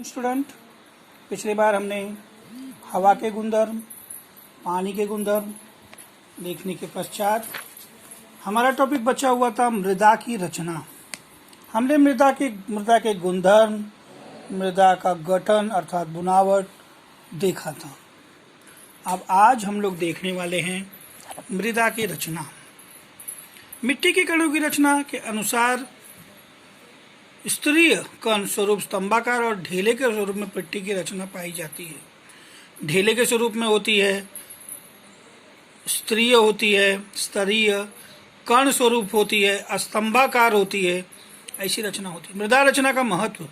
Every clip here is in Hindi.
स्टूडेंट, पिछली बार हमने हवा के गुणधर्म, पानी के गुणधर्म देखने के पश्चात हमारा टॉपिक बचा हुआ था मृदा की रचना। हमने मृदा के गुणधर्म, मृदा का गठन अर्थात बुनावट देखा था। अब आज हम लोग देखने वाले हैं मृदा की रचना। मिट्टी के कणों की रचना के अनुसार स्तरीय कण स्वरूप स्तंभाकार और ढेले के स्वरूप में मिट्टी की रचना पाई जाती है। ढेले के स्वरूप में होती है, स्तरीय होती है, स्तरीय कण स्वरूप होती है, स्तंभाकार होती है, ऐसी रचना होती है। मृदा रचना का महत्व,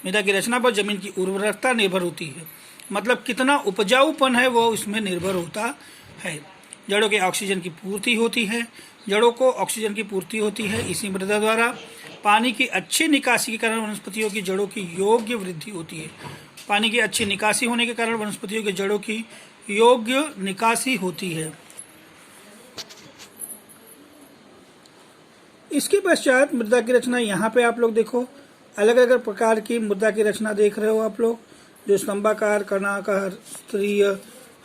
मृदा की रचना पर जमीन की उर्वरकता निर्भर होती है, मतलब कितना उपजाऊपन है वो इसमें निर्भर होता है। जड़ों के ऑक्सीजन की पूर्ति होती है, जड़ों को ऑक्सीजन की पूर्ति होती है इसी मृदा द्वारा। पानी की अच्छी निकासी के कारण वनस्पतियों की जड़ों की योग्य वृद्धि होती है। पानी की अच्छी निकासी होने के कारण वनस्पतियों की जड़ों की योग्य निकासी होती है। इसके पश्चात मृदा की रचना, यहाँ पे आप लोग देखो अलग अलग प्रकार की मृदा की रचना देख रहे हो आप लोग, जो स्तंभाकार, कणाकार, स्तरीय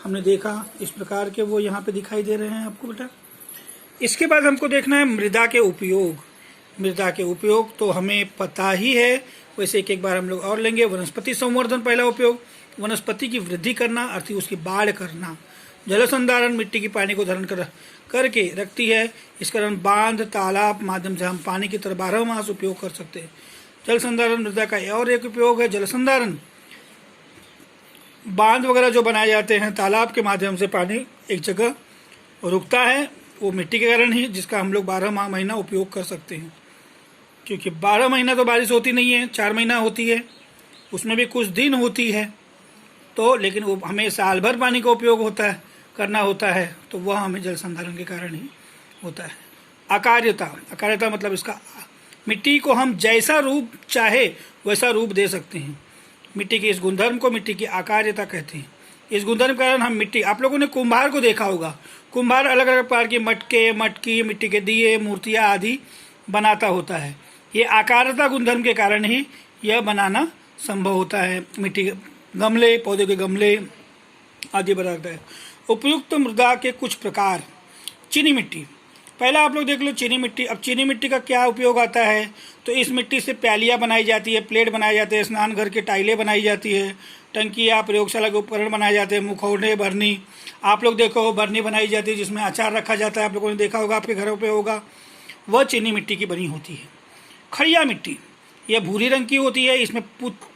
हमने देखा, इस प्रकार के वो यहाँ पे दिखाई दे रहे हैं आपको बेटा। इसके बाद हमको देखना है मृदा के उपयोग। मृदा के उपयोग तो हमें पता ही है, वैसे एक बार हम लोग और लेंगे। वनस्पति संवर्धन पहला उपयोग, वनस्पति की वृद्धि करना अर्थात उसकी बाढ़ करना। जल संधारण, मिट्टी की पानी को धारण करके रखती है, इस कारण बांध, तालाब माध्यम से हम पानी की तरह 12 मास उपयोग कर सकते हैं। जल संधारण मृदा का और एक उपयोग है जल संधारण। बांध वगैरह जो बनाए जाते हैं, तालाब के माध्यम से पानी एक जगह रुकता है, वो मिट्टी के कारण ही, जिसका हम लोग 12 महीना उपयोग कर सकते हैं। क्योंकि 12 महीना तो बारिश होती नहीं है, 4 महीना होती है, उसमें भी कुछ दिन होती है, तो लेकिन वो हमें साल भर पानी का उपयोग करना होता है, तो वह हमें जल संधारण के कारण ही होता है। अकार्यता मतलब इसका, मिट्टी को हम जैसा रूप चाहे वैसा रूप दे सकते हैं। मिट्टी के इस गुणधर्म को मिट्टी की अकार्यता कहते हैं। इस गुणधर्म के कारण हम मिट्टी, आप लोगों ने कुम्हार को देखा होगा, कुम्हार अलग अलग प्रकार के मटकी, मिट्टी के दिए, मूर्तियाँ आदि बनाता होता है। ये आकारता गुणधर्म के कारण ही यह बनाना संभव होता है। मिट्टी के गमले, पौधे के गमले आदि बनाता है। उपयुक्त मृदा के कुछ प्रकार। चीनी मिट्टी, पहला आप लोग देख लो चीनी मिट्टी। अब चीनी मिट्टी का क्या उपयोग आता है, तो इस मिट्टी से प्यालियाँ बनाई जाती है, प्लेट बनाए जाते हैं, स्नान घर की टाइलें बनाई जाती है, टंकियाँ, प्रयोगशाला के उपकरण बनाए जाते हैं, मुखौटे, बरनी। आप लोग देखो बरनी बनाई जाती है जिसमें अचार रखा जाता है, आप लोगों ने देखा होगा, आपके घरों पे होगा, वह चीनी मिट्टी की बनी होती है। खड़िया मिट्टी, यह भूरी रंग की होती है, इसमें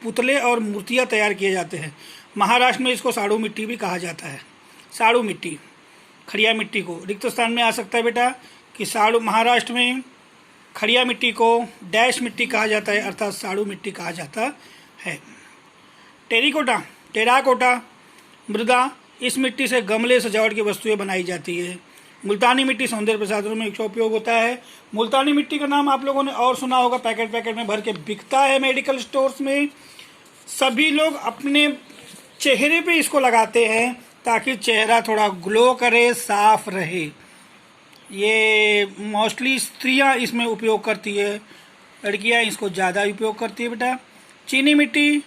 पुतले और मूर्तियाँ तैयार किए जाते हैं। महाराष्ट्र में इसको साड़ू मिट्टी भी कहा जाता है। साड़ू मिट्टी, खड़िया मिट्टी को रिक्त स्थान में आ सकता है बेटा कि महाराष्ट्र में खड़िया मिट्टी को डैश मिट्टी कहा जाता है, अर्थात साड़ू मिट्टी कहा जाता है। टेराकोटा मृदा, इस मिट्टी से गमले, सजावट की वस्तुएं बनाई जाती है। मुल्तानी मिट्टी सौंदर्य प्रसाधनों में इसका उपयोग होता है। मुल्तानी मिट्टी का नाम आप लोगों ने और सुना होगा, पैकेट में भर के बिकता है मेडिकल स्टोर्स में। सभी लोग अपने चेहरे पे इसको लगाते हैं ताकि चेहरा थोड़ा ग्लो करे, साफ रहे। ये मोस्टली स्त्रियां इसमें उपयोग करती है, लड़कियां इसको ज़्यादा उपयोग करती है बेटा। चीनी मिट्टी,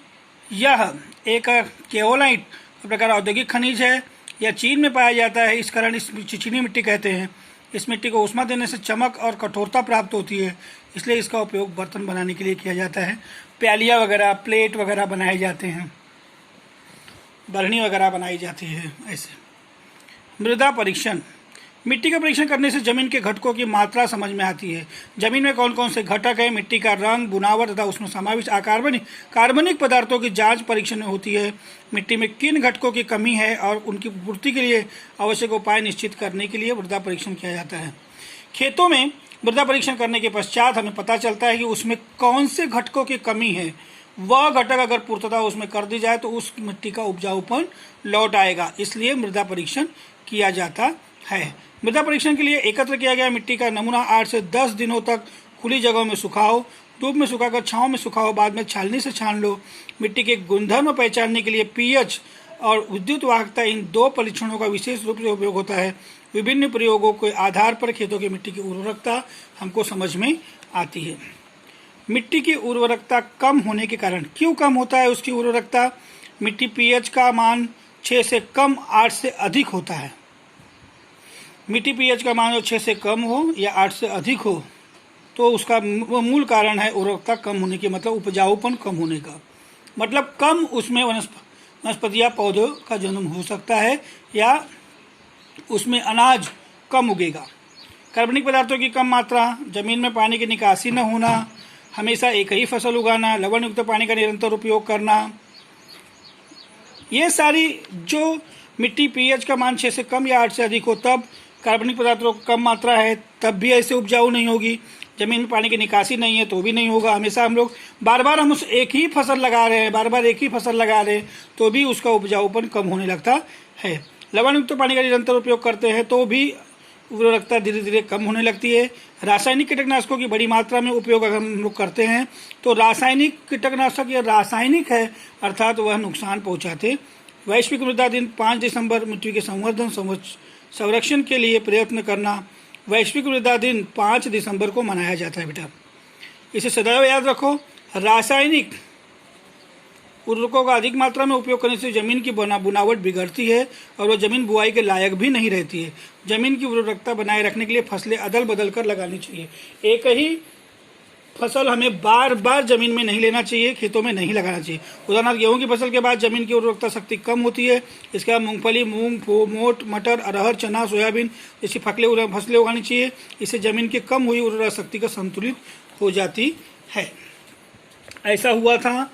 यह एक केओलाइट प्रकार औद्योगिक खनिज है, यह चीन में पाया जाता है, इस कारण इस चीनी मिट्टी कहते हैं। इस मिट्टी को ऊष्मा देने से चमक और कठोरता प्राप्त होती है, इसलिए इसका उपयोग बर्तन बनाने के लिए किया जाता है। प्यालियाँ वगैरह, प्लेट वगैरह बनाए जाते हैं, बरनी वगैरह बनाई जाती है। ऐसे मृदा परीक्षण, मिट्टी का परीक्षण करने से जमीन के घटकों की मात्रा समझ में आती है। जमीन में कौन कौन से घटक है, मिट्टी का रंग, बुनावट तथा उसमें समाविष्ट कार्बनिक पदार्थों की जांच परीक्षण में होती है। मिट्टी में किन घटकों की कमी है और उनकी पूर्ति के लिए आवश्यक उपाय निश्चित करने के लिए मृदा परीक्षण किया जाता है। खेतों में मृदा परीक्षण करने के पश्चात हमें पता चलता है कि उसमें कौन से घटकों की कमी है, वह घटक अगर पूर्तता उसमें कर दी जाए तो उस मिट्टी का उपजाऊपन लौट आएगा, इसलिए मृदा परीक्षण किया जाता है। मृदा परीक्षण के लिए एकत्र किया गया मिट्टी का नमूना 8 से 10 दिनों तक खुली जगहों में सुखाओ, धूप में सुखाकर छांव में सुखाओ, बाद में छालनी से छान लो। मिट्टी के गुणधर्म पहचानने के लिए पीएच और विद्युत वाहकता, इन 2 परीक्षणों का विशेष रूप से उपयोग होता है। विभिन्न प्रयोगों के आधार पर खेतों की मिट्टी की उर्वरकता हमको समझ में आती है। मिट्टी की उर्वरकता कम होने के कारण। क्यों कम होता है उसकी उर्वरकता? मिट्टी पीएच का मान 6 से कम 8 से अधिक होता है। मिट्टी पीएच का मान 6 से कम हो या 8 से अधिक हो तो उसका मूल कारण है उर्वरकता कम होने की, मतलब उपजाऊपन कम होने का, मतलब कम उसमें वनस्पति या पौधों का जन्म हो सकता है या उसमें अनाज कम उगेगा। कार्बनिक पदार्थों की कम मात्रा, जमीन में पानी की निकासी न होना, हमेशा एक ही फसल उगाना, लवण युक्त पानी का निरंतर उपयोग करना, ये सारी जो मिट्टी पीएच का मान 6 से कम या 8 से अधिक हो तब कार्बनिक पदार्थों की कम मात्रा है तब भी ऐसे उपजाऊ नहीं होगी। जमीन में पानी की निकासी नहीं है तो भी नहीं होगा। हमेशा हम लोग बार बार हम उस एक ही फसल लगा रहे हैं, बार बार एक ही फसल लगा रहे हैं तो भी उसका उपजाऊपन कम होने लगता है। लवण युक्त पानी का निरंतर उपयोग करते हैं तो भी उर्वरकता धीरे धीरे कम होने लगती है। रासायनिक कीटनाशकों की बड़ी मात्रा में उपयोग अगर हम लोग करते हैं तो रासायनिक कीटनाशक या रासायनिक है अर्थात वह नुकसान पहुंचाते। वैश्विक मृदा दिन 5 दिसंबर मिट्टी के संवर्धन संरक्षण के लिए प्रयत्न करना। वैश्विक मृदा दिन 5 दिसंबर को मनाया जाता है बेटा, इसे सदैव याद रखो। रासायनिक उर्वरकों का अधिक मात्रा में उपयोग करने से जमीन की बुनावट बिगड़ती है और वह जमीन बुआई के लायक भी नहीं रहती है। जमीन की उर्वरकता बनाए रखने के लिए फसलें अदल बदल कर लगानी चाहिए। एक ही फसल हमें बार बार जमीन में नहीं लेना चाहिए, खेतों में नहीं लगाना चाहिए। उदाहरणार्थ गेहूं की फसल के बाद जमीन की उर्वरकता शक्ति कम होती है। इसके बाद मूंगफली, मूंग, मोट, मटर, अरहर, चना, सोयाबीन जैसी फसलें उगानी चाहिए। इससे जमीन की कम हुई उर्वरक शक्ति का संतुलित हो जाती है। ऐसा हुआ था।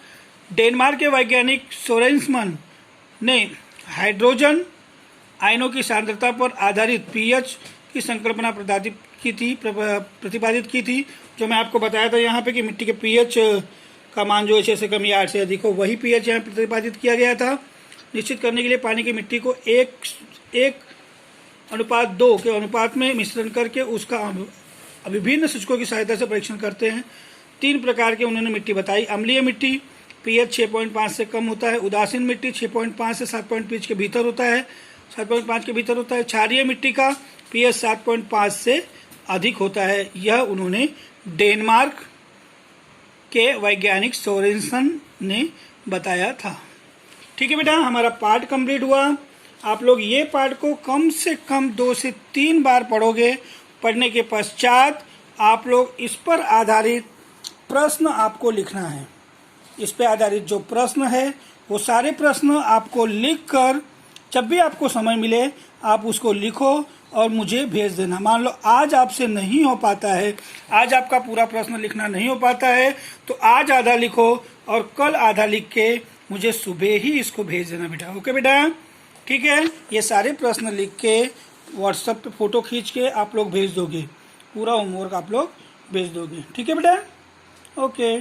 डेनमार्क के वैज्ञानिक सोरेंसमन ने हाइड्रोजन आयनों की सांद्रता पर आधारित पीएच की संकल्पना प्रतिपादित की थी, जो मैं आपको बताया था यहाँ पे कि मिट्टी के पीएच का मान जो 6 से कम या 8 से अधिक हो वही पीएच यहाँ प्रतिपादित किया गया था। निश्चित करने के लिए पानी की मिट्टी को 1:2 के अनुपात में मिश्रण करके उसका विभिन्न सूचकों की सहायता से परीक्षण करते हैं। 3 प्रकार के उन्होंने मिट्टी बताई। अम्लीय मिट्टी पीएच 6.5 से कम होता है। उदासीन मिट्टी 6.5 से 7.5 के भीतर होता है, 7.5 के भीतर होता है। क्षारीय मिट्टी का पीएच 7.5 से अधिक होता है। यह उन्होंने डेनमार्क के वैज्ञानिक सोरेंसन ने बताया था। ठीक है बेटा, हमारा पार्ट कंप्लीट हुआ। आप लोग ये पार्ट को कम से कम 2 से 3 बार पढ़ोगे। पढ़ने के पश्चात आप लोग इस पर आधारित प्रश्न आपको लिखना है। इस पर आधारित जो प्रश्न है वो सारे प्रश्न आपको लिखकर जब भी आपको समय मिले आप उसको लिखो और मुझे भेज देना। मान लो आज आपसे नहीं हो पाता है, आज आपका पूरा प्रश्न लिखना नहीं हो पाता है तो आज आधा लिखो और कल आधा लिख के मुझे सुबह ही इसको भेज देना बेटा। ओके बेटा, ठीक है। ये सारे प्रश्न लिख के व्हाट्सएप पे फोटो खींच के आप लोग भेज दोगे, पूरा होमवर्क आप लोग भेज दोगे। ठीक है बेटा, ओके।